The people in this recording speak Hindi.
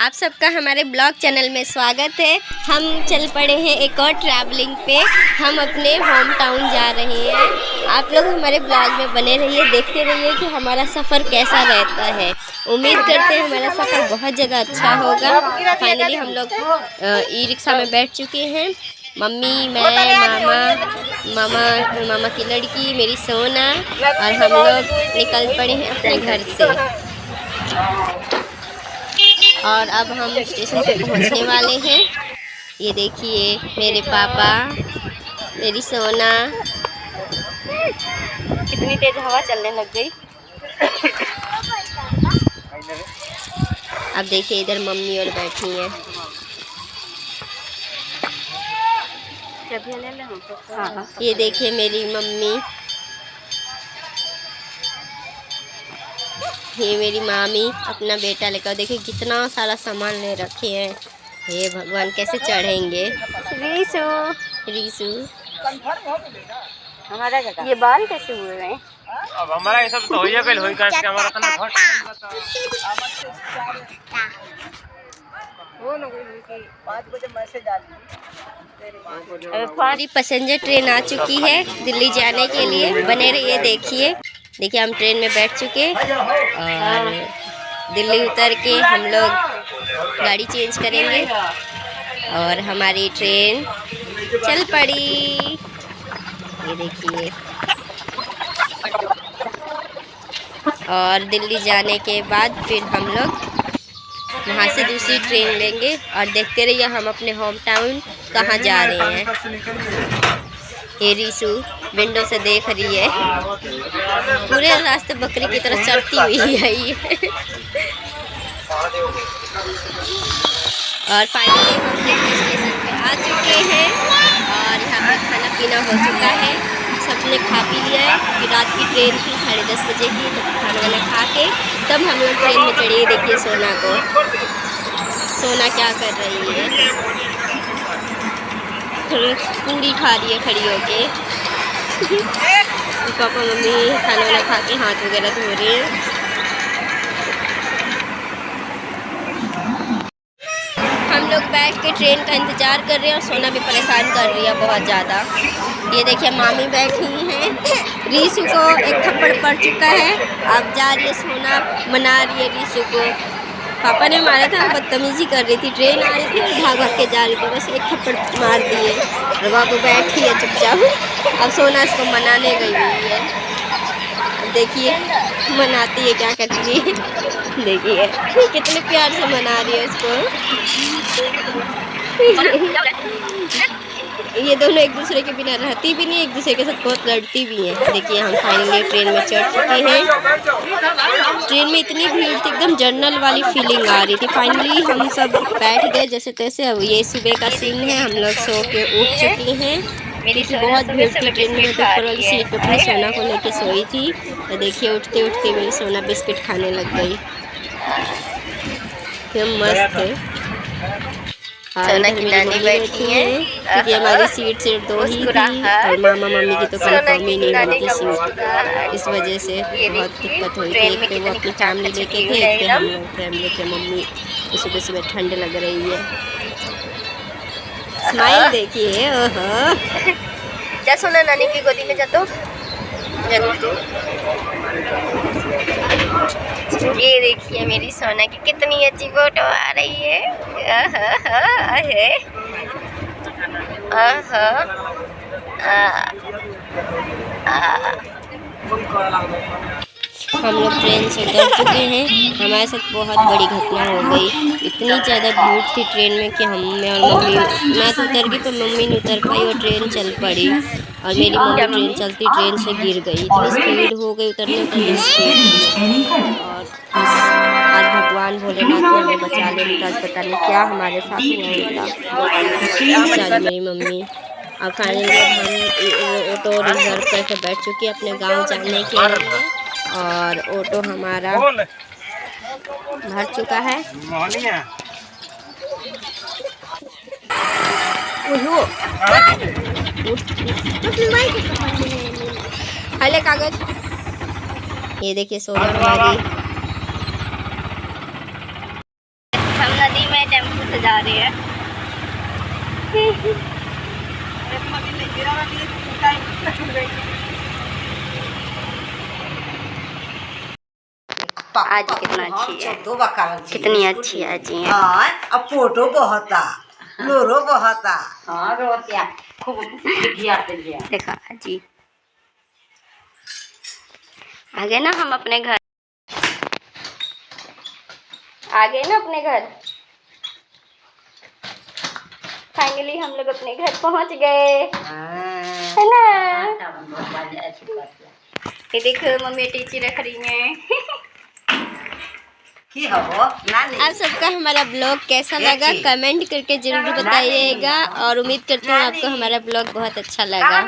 आप सबका हमारे ब्लॉग चैनल में स्वागत है। हम चल पड़े हैं एक और ट्रैवलिंग पे। हम अपने होम टाउन जा रहे हैं। आप लोग हमारे ब्लॉग में बने रहिए, देखते रहिए कि हमारा सफ़र कैसा रहता है। उम्मीद करते हैं हमारा सफ़र बहुत ज़्यादा अच्छा होगा। फाइनली हम लोग ई रिक्शा में बैठ चुके हैं। मम्मी, मैं, मामा की लड़की, मेरी सोना, और हम लोग निकल पड़े हैं अपने घर से। और अब हम स्टेशन पे पहुंचने वाले हैं। ये देखिए मेरे पापा, मेरी सोना। कितनी तेज हवा चलने लग गई। अब देखिए इधर मम्मी और बैठी हैं। ये देखिए मेरी मम्मी, ये मेरी मामी अपना बेटा लेकर। देखिए कितना सारा सामान ले रखे हैं। हे भगवान, कैसे चढ़ेंगे। रीसू, रीसू हमारा ये बाल कैसे हुए हैं? अब हमारा ये सब तो होइए गइल होई का इसके हमारा तना घट वो न कोई कि 5 बजे मैसेज आ हमारी पैसेंजर ट्रेन आ चुकी है दिल्ली जाने के लिए। बने रहिए, देखिए। देखिए हम ट्रेन में बैठ चुके और दिल्ली उतर के हम लोग गाड़ी चेंज करेंगे और हमारी ट्रेन चल पड़ी। ये देखिए। और दिल्ली जाने के बाद फिर हम लोग वहाँ से दूसरी ट्रेन लेंगे और देखते रहिए हम अपने होम टाउन कहाँ जा रहे हैं। ये रीसू विंडो से देख रही है। पूरे रास्ते बकरी की तरह चढ़ती हुई है ये। और फाइनली हम दिल्ली स्टेशन पे आ चुके हैं और यहाँ पर खाना पीना हो चुका है। सबने खा पी लिया है कि रात की ट्रेन थी 10:30 बजे की। तो खाना वाना खा के तब हम लोग ट्रेन में चढ़े। देखिए सोना को, सोना क्या कर रही है, पूरी खा रही है खड़ी होके। पापा मम्मी खाना वाना खा के हाथ वगैरह धो रहे हैं। हम लोग बैठ के ट्रेन का इंतज़ार कर रहे हैं और सोना भी परेशान कर रही है बहुत ज़्यादा। ये देखिए मामी बैठी हैं। रीसू को एक थप्पड़ पड़ चुका है। अब जा रही है सोना, मना रही है रीसू को। पापा ने मारा था, बदतमीजी कर रही थी। ट्रेन आ रही थी, भाग भाग के जा रही थी, बस एक थप्पड़ मार दिए और वहाँ पर बैठी है चुपचाप। अब सोना इसको मनाने गई हुई है। अब देखिए मनाती है, क्या करती है। देखिए कितने प्यार से मना रही है उसको। ये दोनों एक दूसरे के बिना रहती भी नहीं, एक दूसरे के साथ बहुत लड़ती भी हैं। देखिए हम फाइनली ट्रेन में चढ़ चुके हैं। ट्रेन में इतनी भीड़ थी, एकदम जर्नल वाली फीलिंग आ रही थी। फाइनली हम सब बैठ गए जैसे तैसे। अब ये सुबह का सीन है, हम लोग सो के उठ चुकी हैं क्योंकि बहुत भीड़ थी ट्रेन में। तो ऊपर वाली सीट पे अपनी सोना को लेके सोई थी। तो देखिए उठते उठते मेरी सोना बिस्किट खाने लग गई। क्या मस्त है। सोना की नानी बैठी है क्योंकि हमारी सीट सिर्फ 2 ही थी और मामा मम्मी की तो कंफर्म ही नहीं बनी थी सीट। इस वजह से बहुत दिक्कत हुई थी। एक पे वो अपनी फैमिली लेके थे, एक पे हम लोग फैमिली के। मम्मी तो सुबह सुबह ठंड लग रही है। स्माइल देखिए। ओहो, जा सोना नानी की गोदी में जा। तो ये देखिए मेरी सोना की कितनी अच्छी फोटो आ रही है। हम लोग ट्रेन से उतर चुके हैं। हमारे साथ बहुत बड़ी घटना हो गई। इतनी ज़्यादा भीड़ थी ट्रेन में कि मैं और मम्मी, मैं तो उतर गई पर मम्मी नहीं उतर पाई और ट्रेन चल पड़ी। और मेरी मम्मी ट्रेन चलती ट्रेन से गिर गई। इतनी स्पीड हो गई उतरने में। और आज भगवान भोलेनाथ ने हमें बचा ले। आज पता नहीं क्या हमारे साथ हुआ होता। सारी मेरी मम्मी। और फाइनली हम ऑटो रिजर्व करके बैठ चुके हैं अपने गांव जाने के लिए। और ऑटो हमारा भर चुका है। हले कागज। ये देखिए सोना हमारी। हम नदी में टेम्पो से जा रहे हैं। आज कितना अच्छी है, कितनी अच्छी आजी है। हाँ, अब फोटो बहुत लोरो बहुत देखा आजी आ गए ना हम अपने घर, आ गए ना अपने घर। फाइनली हम लोग अपने घर पहुंच गए, है ना। ये देखो मम्मी टीची रख रही हैं। आप सबका हमारा ब्लॉग कैसा लगा कमेंट करके जरूर बताइएगा, और उम्मीद करती हूँ आपको हमारा ब्लॉग बहुत अच्छा लगा।